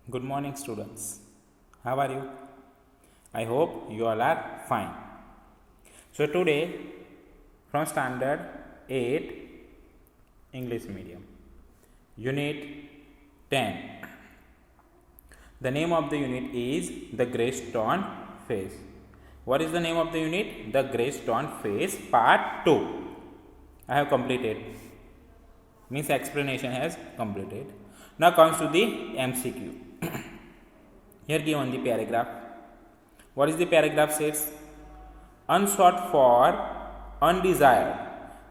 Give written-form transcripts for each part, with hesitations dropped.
Good morning, students. How are you? I hope you all are fine. So, today from Standard 8 English Medium, Unit 10. The name of the unit is The Greystone Phase. What is the name of the unit? The Greystone Phase Part 2. I have completed. Means explanation has completed. Now comes to the MCQ. Here given the paragraph. What is the paragraph says? Unsought for, undesired,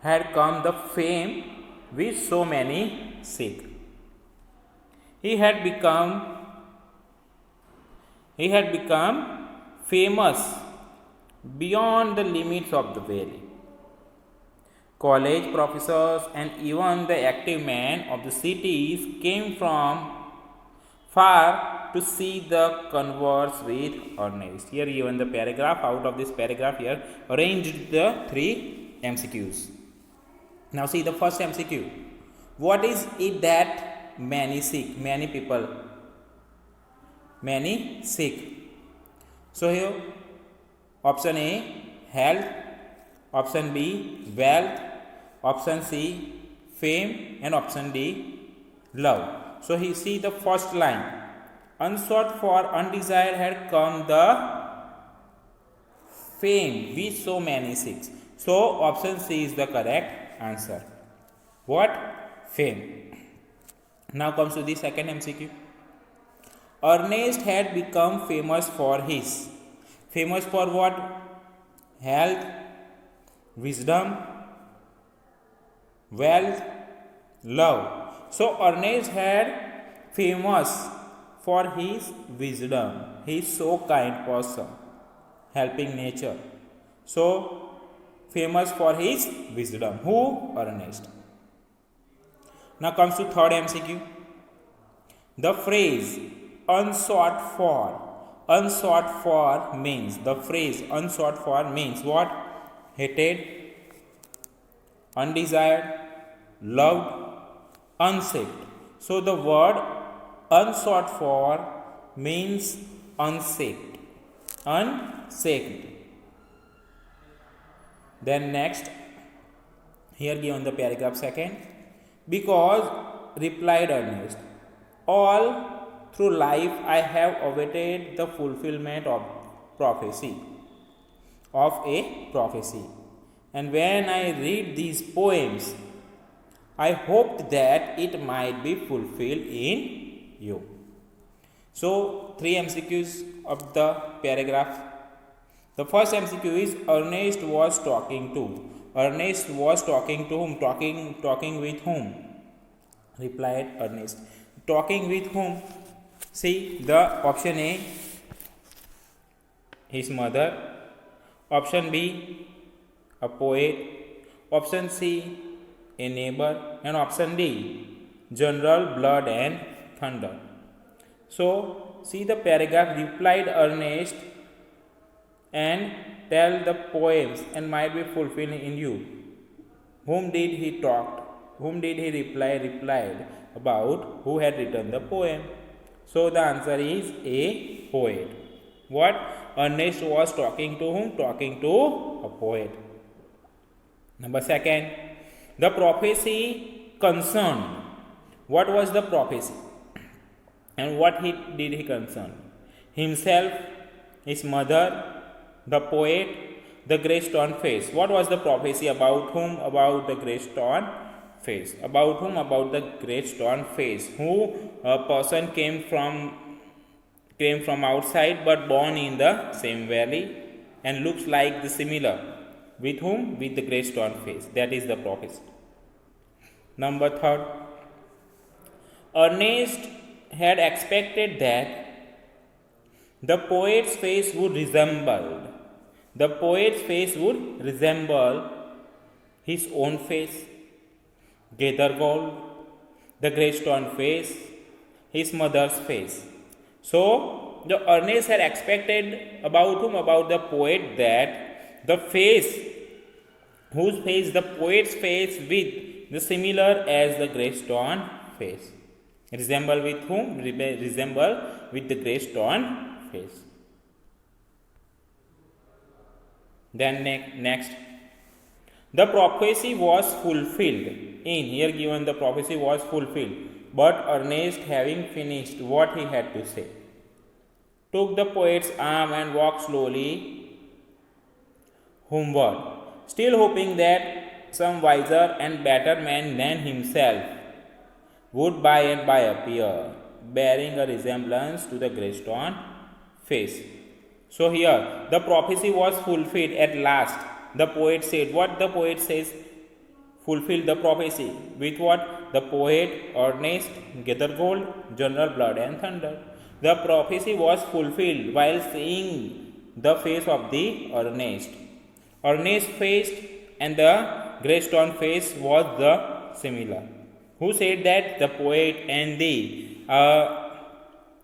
had come the fame which so many seek. He had become famous beyond the limits of the valley. College professors and even the active men of the cities came from far to see the converse with earnest. Here given the paragraph. Out of this paragraph here arranged the 3 MCQs. Now see the first MCQ. What is it that many seek? Many people. Many seek. So here option A, health. Option B, wealth. Option C, fame. And option D, love. So he see the first line. Unsought for, undesired had come the fame which so many seek. So option C is the correct answer. What? Fame. Now comes to the second MCQ. Ernest had become famous for his. Famous for what? Health, wisdom, wealth, love. So Ernest had famous for his wisdom. He is so kind person, helping nature. So famous for his wisdom. Who? Ernest. Now comes to third MCQ. The phrase unsought for. Unsought for means, the phrase unsought for means what? Hated, undesired, loved, unsaved. So the word unsought for means unsaved. Unsaved. Then next, here given the paragraph second. Because, replied Ernest, all through life I have awaited the fulfillment of a prophecy. And when I read these poems, I hoped that it might be fulfilled in you. So, 3 MCQs of the paragraph. The first MCQ is Ernest was talking to. Ernest was talking to whom? Talking with whom? Replied Ernest. Talking with whom? See the option A, his mother. Option B, a poet. Option C, a neighbor. And option D, general, blood and thunder. So see the paragraph. Replied Ernest and tell the poems and might be fulfilled in you. Whom did he talk? Whom did he replied about who had written the poem. So the answer is a poet. What? Ernest was talking to whom? Talking to a poet. Number second, the prophecy concerned. What was the prophecy? And what did he concern? Himself, his mother, the poet, the Greystone Phase. What was the prophecy about whom? About the Greystone Phase. About whom? About the Greystone Phase. Who a person came from outside but born in the same valley and looks like the similar. With whom? With the Greystone Phase. That is the prophecy. Number third, Ernest had expected that the poet's face would resemble his own face. Gather gold, the Greystone Phase, his mother's face. So the Ernest had expected about whom? About the poet, that the face, whose face? The poet's face with the similar as the Greystone Phase. Resemble with whom? Resemble with the grey stone face. Then next, the prophecy was fulfilled. In here given the prophecy was fulfilled, but Ernest, having finished what he had to say, took the poet's arm and walked slowly homeward, still hoping that some wiser and better man than himself would by and by appear, bearing a resemblance to the grey stone face. So here the prophecy was fulfilled at last. The poet said, what the poet says, fulfill the prophecy. With what? The poet Ernest Gathergold, General Blood and Thunder. The prophecy was fulfilled while seeing the face of the Ernest. Ernest's face and the grey stone face was the similar. Who said that? The poet and the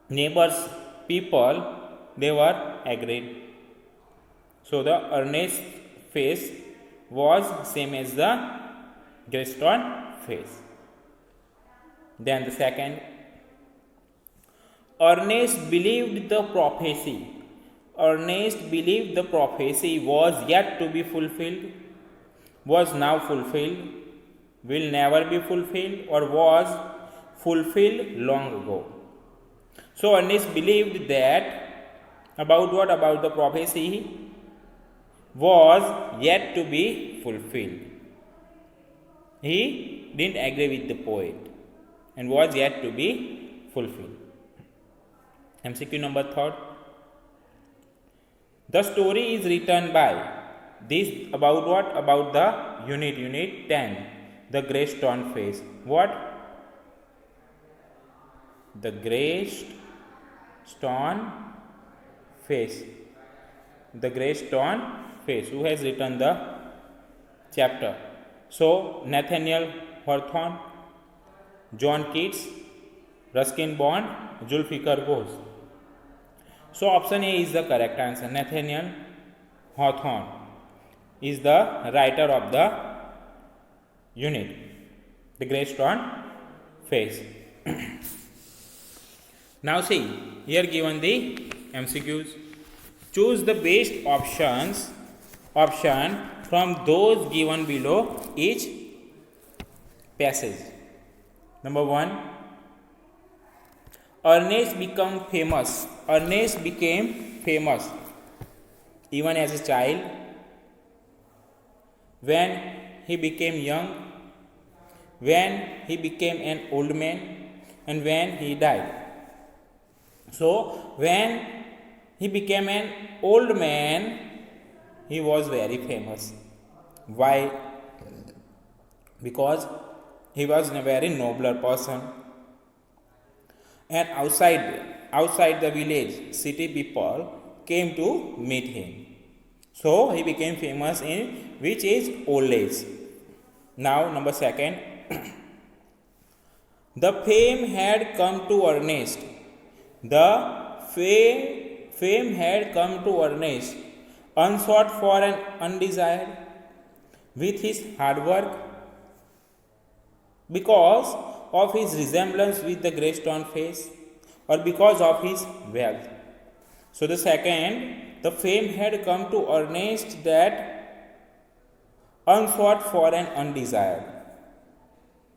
neighbors people, they were agreed. So the Ernest face was same as the grey stone face. Then the second, Ernest believed the prophecy. Ernest believed the prophecy was yet to be fulfilled, was now fulfilled, will never be fulfilled, or was fulfilled long ago. So Ernest believed that about what? About the prophecy was yet to be fulfilled. He didn't agree with the poet and was yet to be fulfilled. MCQ number 3. The story is written by this about what? About the unit 10. The grey stone face. What? The grey stone face. The grey stone face. Who has written the chapter? So Nathaniel Hawthorne, John Keats, Ruskin Bond, Zulfikar Bose. So option A is the correct answer. Nathaniel Hawthorne is the writer of the unit, the grey stone face. Now see, here given the MCQs. Choose the best option from those given below each passage. Number 1, Ernest became famous. Ernest became famous even as a child, when he became young, when he became an old man, and when he died. So when he became an old man, he was very famous. Why? Because he was a very nobler person, and outside the village, city people came to meet him. So he became famous in which age? Old age. Now number 2, the fame had come to Ernest. The fame had come to Ernest, unsought for and undesired, with his hard work, because of his resemblance with the grey stone face, or because of his wealth. So the second, the fame had come to Ernest that unsought for and undesired.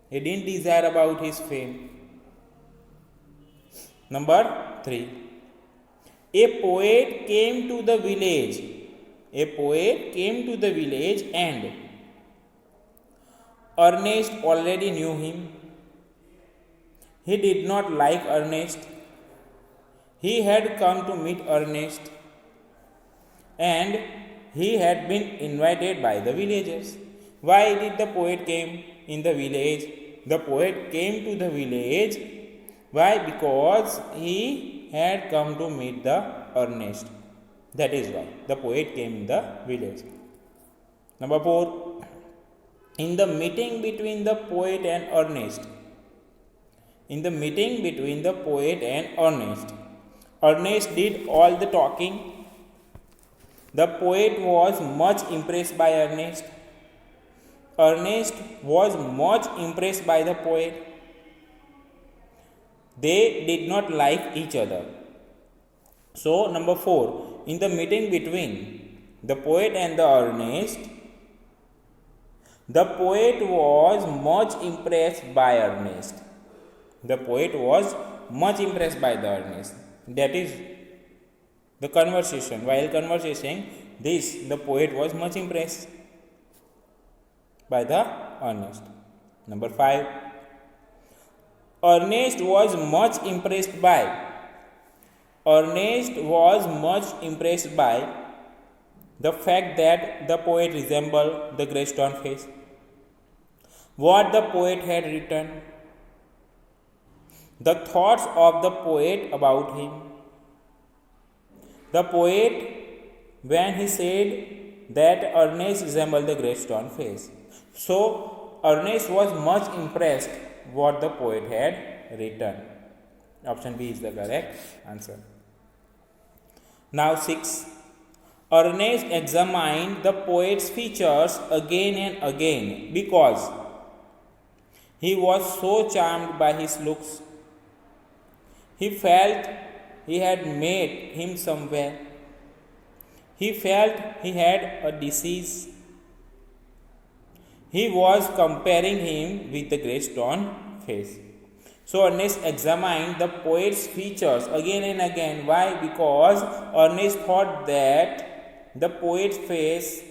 He didn't desire about his fame. Number 3, a poet came to the village. A poet came to the village, and Ernest already knew him. He did not like Ernest. He had come to meet Ernest, and he had been invited by the villagers. Why did the poet came in the village? The poet came to the village. Why? Because he had come to meet the Ernest. That is why the poet came in the village. Number 4, in the meeting between the poet and Ernest. In the meeting between the poet and Ernest, Ernest did all the talking. The poet was much impressed by Ernest. Ernest was much impressed by the poet. They did not like each other. So, number 4, in the meeting between the poet and the Ernest, the poet was much impressed by Ernest. The poet was much impressed by the Ernest. That is the conversation. While conversing, the poet was much impressed by the Ernest. Number 5, Ernest was much impressed by. Ernest was much impressed by the fact that the poet resembled the grey stone face. What the poet had written, the thoughts of the poet about him. The poet, when he said that Ernest resembled the grey stone face. So, Ernest was much impressed what the poet had written. Option B is the correct answer. Now 6. Ernest examined the poet's features again and again because he was so charmed by his looks. He felt he had met him somewhere. He felt he had a disease. He was comparing him with the grey stone face. So Ernest examined the poet's features again and again. Why? Because Ernest thought that the poet's face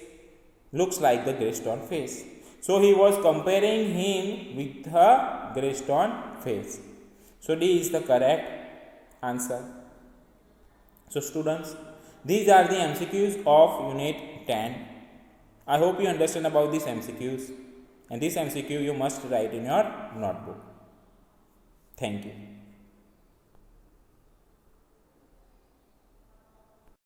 looks like the grey stone face. So he was comparing him with the grey stone face. So D is the correct answer. So students, these are the MCQs of Unit 10. I hope you understand about these MCQs, and this MCQ you must write in your notebook. Thank you.